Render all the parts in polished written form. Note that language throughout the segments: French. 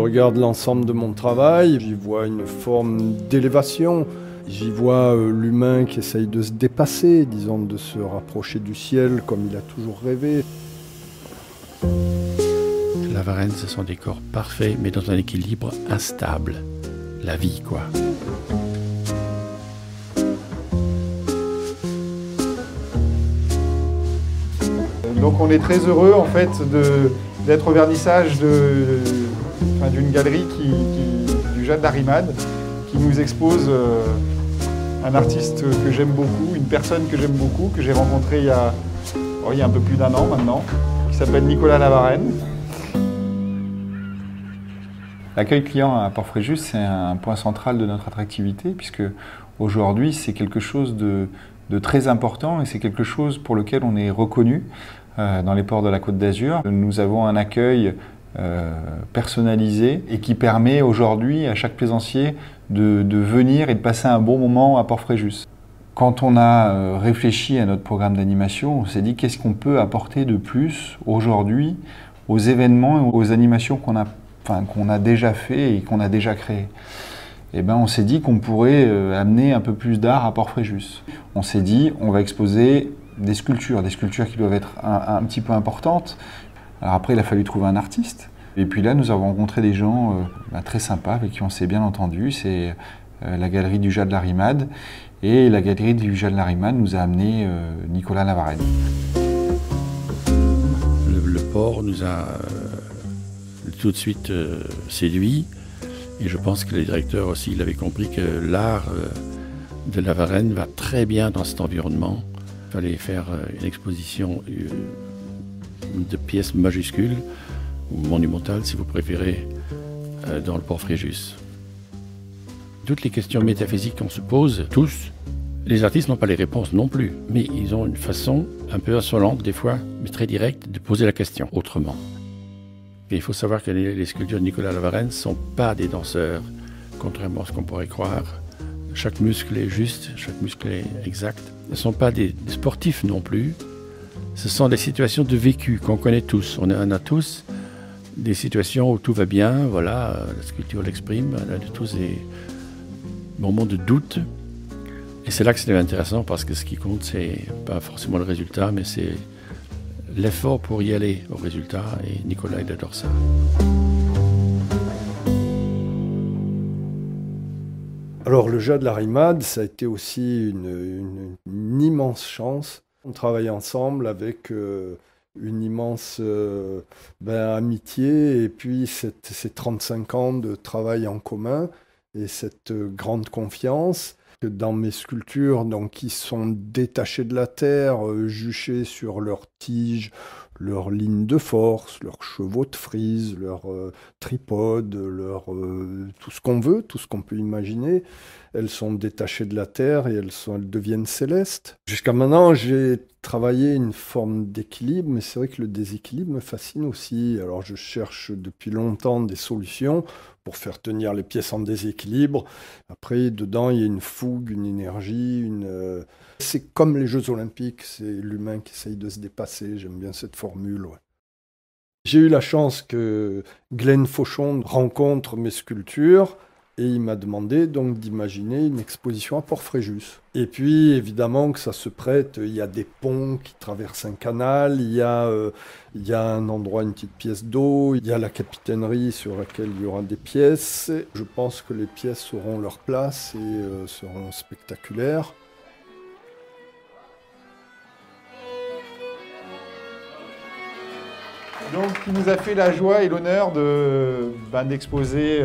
regarde l'ensemble de mon travail, j'y vois une forme d'élévation. J'y vois l'humain qui essaye de se dépasser, disons, de se rapprocher du ciel comme il a toujours rêvé. La Varenne, ce sont des corps parfaits, mais dans un équilibre instable. La vie, quoi. Donc on est très heureux en fait d'être au vernissage d'une galerie du Jade d'Arimade qui nous expose un artiste que j'aime beaucoup, une personne que j'aime beaucoup, que j'ai rencontré il y a un peu plus d'1 an maintenant, qui s'appelle Nicolas Lavarenne. L'accueil client à Port-Fréjus, c'est un point central de notre attractivité, puisque aujourd'hui c'est quelque chose de très important et c'est quelque chose pour lequel on est reconnu dans les ports de la Côte d'Azur. Nous avons un accueil personnalisé et qui permet aujourd'hui à chaque plaisancier de venir et de passer un bon moment à Port-Fréjus. Quand on a réfléchi à notre programme d'animation, on s'est dit qu'est-ce qu'on peut apporter de plus aujourd'hui aux événements et aux animations qu'on a déjà fait et qu'on a déjà créées. Et ben, on s'est dit qu'on pourrait amener un peu plus d'art à Port-Fréjus. On s'est dit on va exposer des sculptures qui doivent être un petit peu importantes. Alors après, il a fallu trouver un artiste. Et puis là, nous avons rencontré des gens très sympas avec qui on s'est bien entendu. C'est la galerie du Jade d'Arimade. Et la galerie du Jade d'Arimade nous a amené Nicolas Lavarenne. Le port nous a tout de suite séduit. Et je pense que les directeurs aussi l'avaient compris que l'art de Lavarenne va très bien dans cet environnement. Il fallait faire une exposition de pièces majuscules, ou monumentales si vous préférez, dans le Port-Fréjus. Toutes les questions métaphysiques qu'on se pose, tous, les artistes n'ont pas les réponses non plus, mais ils ont une façon un peu insolente des fois, mais très directe, de poser la question autrement. Et il faut savoir que les sculptures de Nicolas Lavarenne ne sont pas des danseurs, contrairement à ce qu'on pourrait croire. Chaque muscle est juste, chaque muscle est exact. Ce ne sont pas des sportifs non plus. Ce sont des situations de vécu qu'on connaît tous. On a tous des situations où tout va bien, voilà, la sculpture l'exprime. On a tous des moments de doute. Et c'est là que c'est intéressant parce que ce qui compte, c'est pas forcément le résultat, mais c'est l'effort pour y aller au résultat. Et Nicolas, il adore ça. Alors le Jade d'Arimade, ça a été aussi une immense chance. On travaille ensemble avec une immense amitié et puis ces 35 ans de travail en commun et cette grande confiance. Dans mes sculptures, donc, qui sont détachées de la terre, juchées sur leurs tiges, leurs lignes de force, leurs chevaux de frise, leurs tripodes, tout ce qu'on veut, tout ce qu'on peut imaginer. Elles sont détachées de la terre et elles deviennent célestes. Jusqu'à maintenant, j'ai travaillé une forme d'équilibre, mais c'est vrai que le déséquilibre me fascine aussi. Alors je cherche depuis longtemps des solutions pour faire tenir les pièces en déséquilibre. Après, dedans, il y a une fougue, une énergie, c'est comme les Jeux Olympiques, c'est l'humain qui essaye de se dépasser. J'aime bien cette formule. Ouais. J'ai eu la chance que Glenn Fauchon rencontre mes sculptures et il m'a demandé donc d'imaginer une exposition à Port-Fréjus. Et puis évidemment que ça se prête, il y a des ponts qui traversent un canal, il y a un endroit, une petite pièce d'eau, il y a la capitainerie sur laquelle il y aura des pièces. Je pense que les pièces auront leur place et seront spectaculaires. Donc, qui nous a fait la joie et l'honneur d'exposer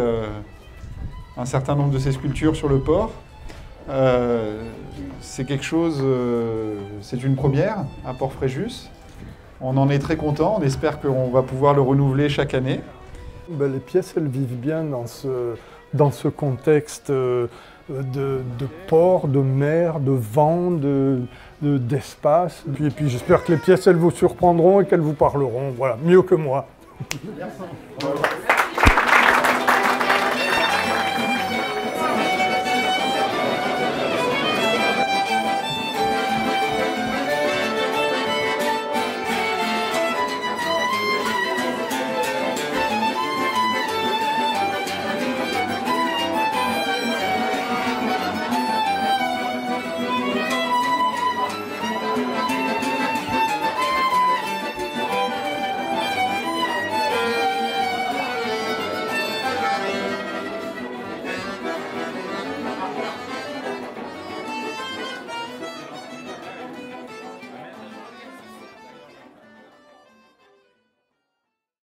un certain nombre de ces sculptures sur le port. C'est quelque chose, c'est une première à Port-Fréjus. On en est très content, on espère qu'on va pouvoir le renouveler chaque année. Les pièces, elles vivent bien dans ce contexte de port, de mer, de vent, d'espace. Et puis j'espère que les pièces, elles vous surprendront et qu'elles vous parleront. Voilà, mieux que moi. Merci.